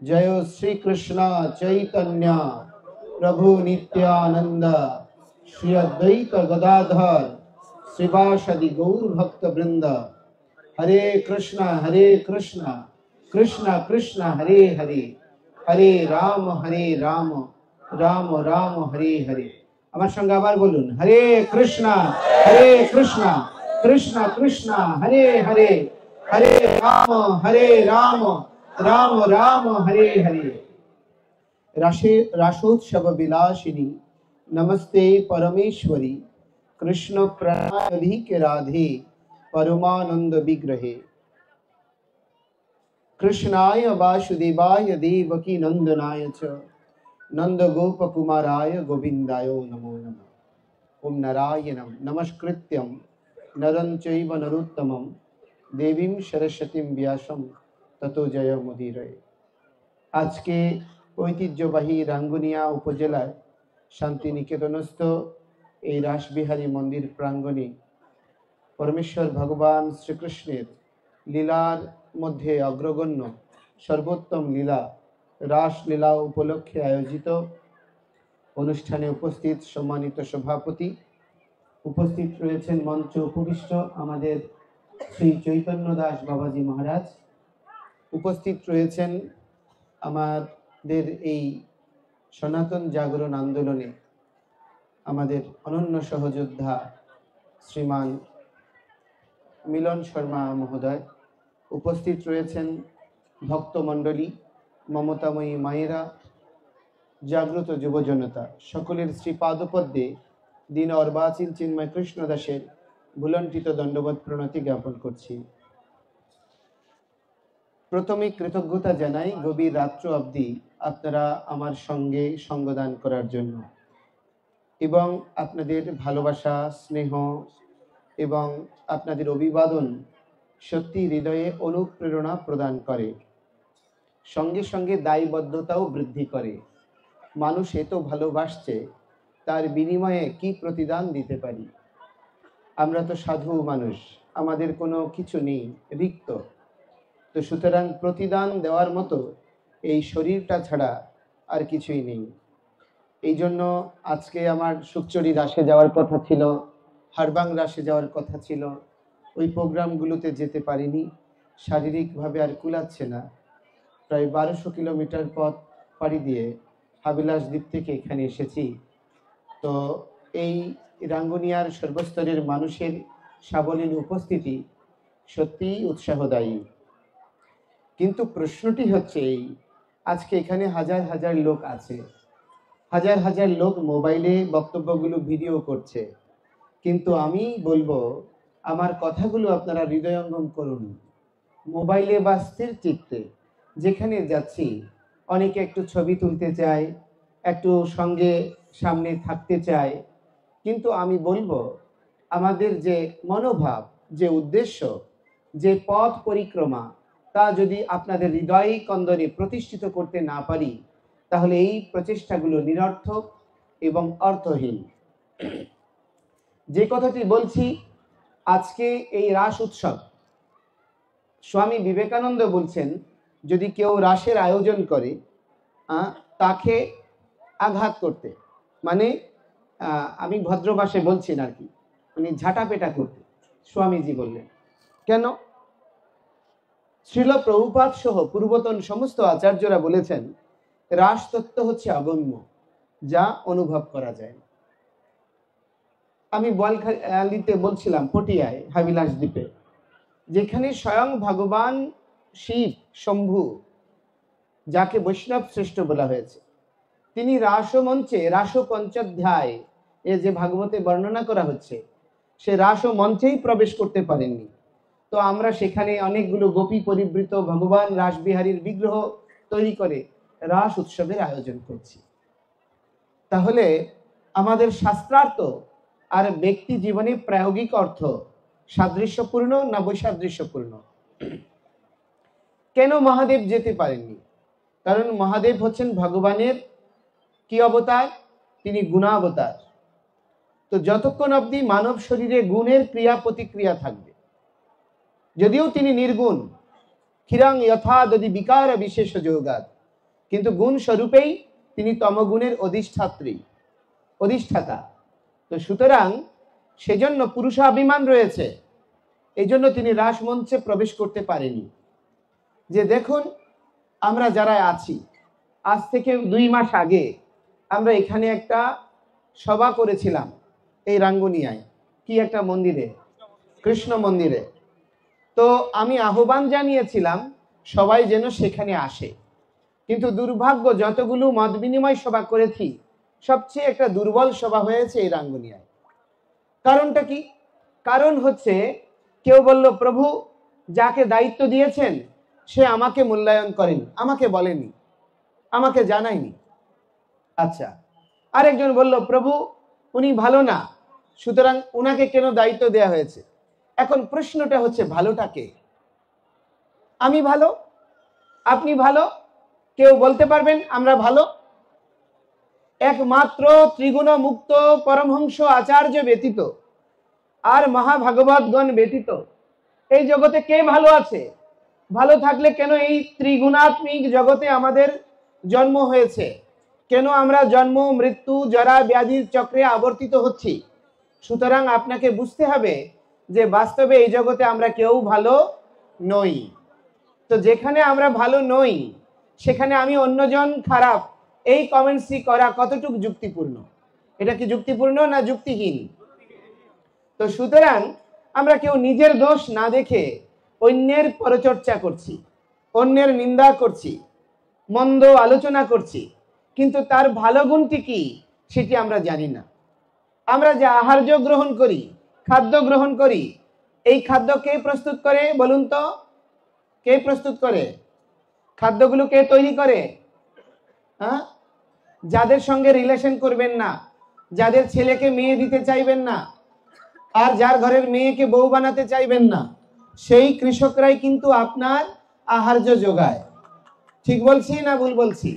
जय श्री कृष्ण चैतन्य प्रभु नित्यानंद श्री अद्वैत गदाधर श्रीवासदि गौर भक्त वृंद। हरे कृष्ण कृष्ण कृष्ण हरे हरे, हरे राम राम राम हरे हरे। আমার সঙ্গে আবার বলুন, হরে কৃষ্ণ কৃষ্ণ কৃষ্ণ হরে হরে, हरे राम राम राम हरे हरे। राशोत्सव विलासिनी नमस्ते परमेश्वरी, कृष्ण प्रणाली के राधे परमानंद विग्रहे। कृष्णाय वासुदेवाय देवकी नंदनाय च नंद गोप कुमाराय गोविंदाय नमो नमः। ओम नारायणं नमस्कृत्यं नरं चैव नरोत्तमं देवीं सरस्वतीं व्यासं ततो जय मुदीरये। आज के ঐতিহ্যবাহী রাঙ্গুনিয়া উপজেলার শান্তিনিকেতনস্থ এই রাসবিহারী মন্দির প্রাঙ্গণে পরমেশ্বর ভগবান শ্রীকৃষ্ণের লীলার মধ্যে অগ্রগণ্য সর্বোত্তম লীলা রাসলীলা উপলক্ষে আয়োজিত অনুষ্ঠানে উপস্থিত সম্মানিত সভাপতি, উপস্থিত রয়েছেন মঞ্চ উপবিষ্ট আমাদের শ্রী চৈতন্য দাস বাবাজি মহারাজ, উপস্থিত রয়েছেন আমাদের এই সনাতন জাগরণ আন্দোলনে আমাদের অনন্য সহযোদ্ধা শ্রীমান মিলন শর্মা মহোদয়, উপস্থিত রয়েছেন ভক্তমণ্ডলী, মমতাময়ী মায়েরা, জাগ্রত যুব জনতা, সকলের শ্রীপাদপদ্মে দীন অর্বাচীন চিন্ময় কৃষ্ণ দাসের ভুলণ্ঠিত দণ্ডবত প্রণতি জ্ঞাপন করছি। প্রথমে কৃতজ্ঞতা জানাই গভীর রাত্র অবধি আপনারা আমার সঙ্গে সঙ্গদান করার জন্য, এবং আপনাদের ভালোবাসা, স্নেহ এবং আপনাদের অভিবাদন সত্যি হৃদয়ে অনুপ্রেরণা প্রদান করে, সঙ্গে সঙ্গে দায়বদ্ধতাও বৃদ্ধি করে। মানুষ এত ভালোবাসছে, তার বিনিময়ে কি প্রতিদান দিতে পারি? আমরা তো সাধু মানুষ, আমাদের কোনো কিছু নেই, রিক্ত। তো সুতরাং প্রতিদান দেওয়ার মতো এই শরীরটা ছাড়া আর কিছুই নেই। এই জন্য আজকে আমার সুকচুরি রাসে যাওয়ার কথা ছিল, হারবাং রাসে যাওয়ার কথা ছিল, ওই প্রোগ্রামগুলোতে যেতে পারিনি, শারীরিকভাবে আর কুলাচ্ছে না। প্রায় 1200 কিলোমিটার পথ পাড়ি দিয়ে হাবিলাস দ্বীপ থেকে এখানে এসেছি। তো এই রাঙ্গুনিয়ার সর্বস্তরের মানুষের সাবলীল উপস্থিতি সত্যিই উৎসাহদায়ী। কিন্তু প্রশ্নটি হচ্ছে এই, আজকে এখানে হাজার হাজার লোক আছে, হাজার হাজার লোক মোবাইলে বক্তব্যগুলো ভিডিও করছে, কিন্তু আমি বলবো আমার কথাগুলো আপনারা হৃদয়ঙ্গম করুন, মোবাইলে বা স্থির চিত্তে। যেখানে যাচ্ছি অনেকে একটু ছবি তুলতে চায়, একটু সঙ্গে সামনে থাকতে চায়, কিন্তু আমি বলবো আমাদের যে মনোভাব, যে উদ্দেশ্য, যে পথ পরিক্রমা, তা যদি আপনাদের হৃদয় কন্দরে প্রতিষ্ঠিত করতে না পারি, তাহলে এই প্রচেষ্টাগুলো নিরর্থক এবং অর্থহীন। যে কথাটি বলছি, আজকে এই রাস উৎসব, স্বামী বিবেকানন্দ বলছেন যদি কেউ রাসের আয়োজন করে তাকে আঘাত করতে, মানে আমি ভদ্র ভাষায় বলছি না আর কি, মানে ঝাঁটাপেটা করতে স্বামীজি বললেন। কেন? শ্রীল প্রভুপাদ সহ পূর্বতন সমস্ত আচার্যরা বলেছেন রাস তত্ত্ব হচ্ছে অগম্য, যা অনুভব করা যায় না। আমি বোয়ালখালীতে বলছিলাম, পটিয়ায় হাবিলাস দ্বীপে, যেখানে স্বয়ং ভগবান শিব শম্ভু, যাকে বৈষ্ণব শ্রেষ্ঠ বলা হয়েছে, তিনি রাসমঞ্চে রাস পঞ্চাধ্যায় এ যে ভাগবতে বর্ণনা করা হচ্ছে, সে রাসমঞ্চেই প্রবেশ করতে পারেননি। তো আমরা সেখানে অনেকগুলো গোপী পরিবৃত ভগবান রাসবিহারীর বিগ্রহ তৈরি করে রাস উৎসবের আয়োজন করছি। তাহলে আমাদের শাস্ত্রার্থ আর ব্যক্তি জীবনে প্রায়োগিক অর্থ সাদৃশ্যপূর্ণ না বৈসাদৃশ্যপূর্ণ? কেন মহাদেব যেতে পারেননি? কারণ মহাদেব হচ্ছেন ভগবানের কি অবতার? তিনি গুণাবতার। তো যতক্ষণ অবধি মানব শরীরে গুণের ক্রিয়া প্রতিক্রিয়া থাকবে, যদিও তিনি নির্গুণ, ক্ষীরাং যথা দধি বিকার বিশেষ যোগাৎ, কিন্তু গুণ স্বরূপেই তিনি তমগুণের অধিষ্ঠাতা। তো সুতরাং সেজন্য পুরুষাভিমান রয়েছে, এই জন্য তিনি রাসমঞ্চে প্রবেশ করতে পারেনি। যে দেখুন, আমরা যারা আছি, আজ থেকে 2 মাস আগে আমরা এখানে একটা সভা করেছিলাম এই রাঙ্গুনিয়ায়, কি একটা মন্দিরে, কৃষ্ণ মন্দিরে। তো আমি আহ্বান জানিয়েছিলাম সবাই যেন সেখানে আসে, কিন্তু দুর্ভাগ্য যতগুলো মত বিনিময় সভা করেছি সবচেয়ে একটা দুর্বল সভা হয়েছে এই রাঙ্গুনিয়ায়। কারণটা কি? কারণ হচ্ছে কেউ বলল, প্রভু যাকে দায়িত্ব দিয়েছেন সে আমাকে মূল্যায়ন করেনি, আমাকে বলেনি, আমাকে জানায়নি। আচ্ছা, আরেকজন বলল, প্রভু উনি ভালো না, সুতরাং উনাকে কেন দায়িত্ব দেয়া হয়েছে। এখন প্রশ্নটা হচ্ছে, ভালোটাকে? আমি ভালো, আপনি ভালো, কেউ বলতে পারবেন আমরা ভালো? একমাত্র ত্রিগুণ মুক্ত পরমহংস আচার্য ব্যতীত আর মহাভাগবতগণ ব্যতীত এই জগতে কে ভালো আছে? ভালো থাকলে কেন এই ত্রিগুণাত্মিক জগতে আমাদের জন্ম হয়েছে? কেন আমরা জন্ম মৃত্যু জরা ব্যাধির চক্রে আবর্তিত হচ্ছি? সুতরাং আপনাকে বুঝতে হবে যে বাস্তবে এই জগতে আমরা কেউ ভালো নই। তো যেখানে আমরা ভালো নই সেখানে আমি অন্যজন খারাপ এই কমেন্টসই করা কতটুকু যুক্তিপূর্ণ? এটা কি যুক্তিপূর্ণ না যুক্তিহীন? তো সুতরাং আমরা কেউ নিজের দোষ না দেখে অন্যের পরচর্চা করছি, অন্যের নিন্দা করছি, মন্দ আলোচনা করছি, কিন্তু তার ভালো গুণটি কি সেটি আমরা জানি না। আমরা যে আহার্য গ্রহণ করি, খাদ্য গ্রহণ করি, এই খাদ্য কে প্রস্তুত করে বলুন তো? কে প্রস্তুত করে? খাদ্যগুলো কে তৈরি করে? হ্যাঁ, যাদের সঙ্গে রিলেশন করবেন না, যাদের ছেলেকে মেয়ে দিতে চাইবেন না, আর যার ঘরের মেয়েকে বউ বানাতে চাইবেন না, সেই কৃষকরাই কিন্তু আপনার আহার্য যোগায়। ঠিক বলছি না ভুল বলছি?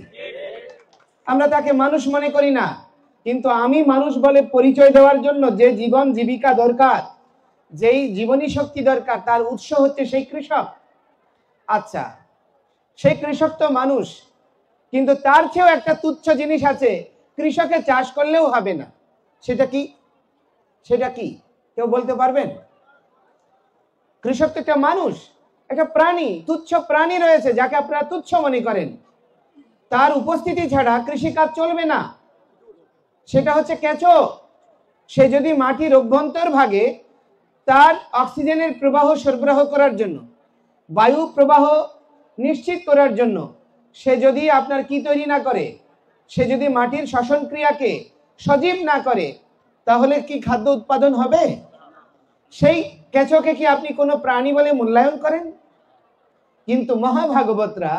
আমরা তাকে মানুষ মনে করি না, কিন্তু আমি মানুষ বলে পরিচয় দেওয়ার জন্য যে জীবন জীবিকা দরকার, যেই জীবনী শক্তি দরকার, তার উৎস হচ্ছে সেই কৃষক। আচ্ছা, সেই কৃষক তো মানুষ, কিন্তু তার চেয়েও একটা তুচ্ছ জিনিস আছে, কৃষকে চাষ করলেও হবে না। সেটা কি? সেটা কি কেউ বলতে পারবেন? কৃষক তো একটা মানুষ, একটা প্রাণী, তুচ্ছ প্রাণী রয়েছে যাকে আপনারা তুচ্ছ মনে করেন। তার উপস্থিতি ছাড়া কৃষিকাজ চলবে না। সেটা হচ্ছে কেঁচো। সে যদি মাটির অভ্যন্তর ভাগে তার অক্সিজেনের প্রবাহ সরবরাহ করার জন্য, বায়ু প্রবাহ নিশ্চিত করার জন্য সে যদি আপনার কি তৈরি না করে, সে যদি মাটির শ্বসন ক্রিয়াকে সজীব না করে, তাহলে কি খাদ্য উৎপাদন হবে? সেই কেঁচোকে কি আপনি কোনো প্রাণী বলে মূল্যায়ন করেন? কিন্তু মহাভাগবতরা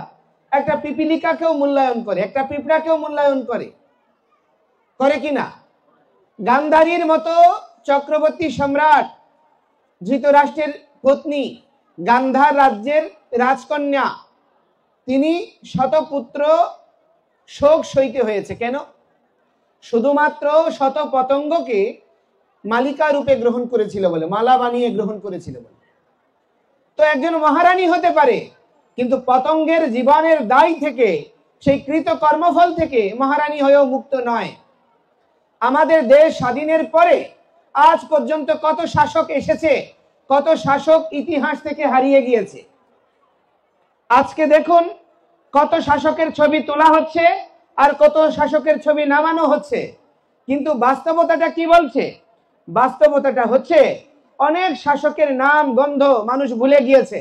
একটা পিপিলিকাকেও মূল্যায়ন করে, একটা পিঁপড়াকেও মূল্যায়ন করে, করে কিনা? গান্ধারীর মতো চক্রবর্তী সম্রাট, ধৃতরাষ্ট্রের পত্নী, গান্ধার রাজ্যের রাজকন্যা, তিনি শতপুত্র শোক সইতে হয়েছে। কেন? শুধুমাত্র শত পতঙ্গকে মালিকা রূপে গ্রহণ করেছিল বলে, মালা বানিয়ে গ্রহণ করেছিল বলে। তো একজন মহারানী হতে পারে, কিন্তু পতঙ্গের জীবনের দায় থেকে, সেই কৃত কর্মফল থেকে মহারানী হয়েও মুক্ত নয়। আমাদের দেশ স্বাধীনের পরে আজ পর্যন্ত কত শাসক এসেছে, কত শাসক ইতিহাস থেকে হারিয়ে গিয়েছে। আজকে দেখুন কত শাসকের ছবি তোলা হচ্ছে আর কত শাসকের ছবি নামানো হচ্ছে, কিন্তু বাস্তবতাটা কি বলছে? বাস্তবতাটা হচ্ছে অনেক শাসকের নাম গন্ধ মানুষ ভুলে গিয়েছে।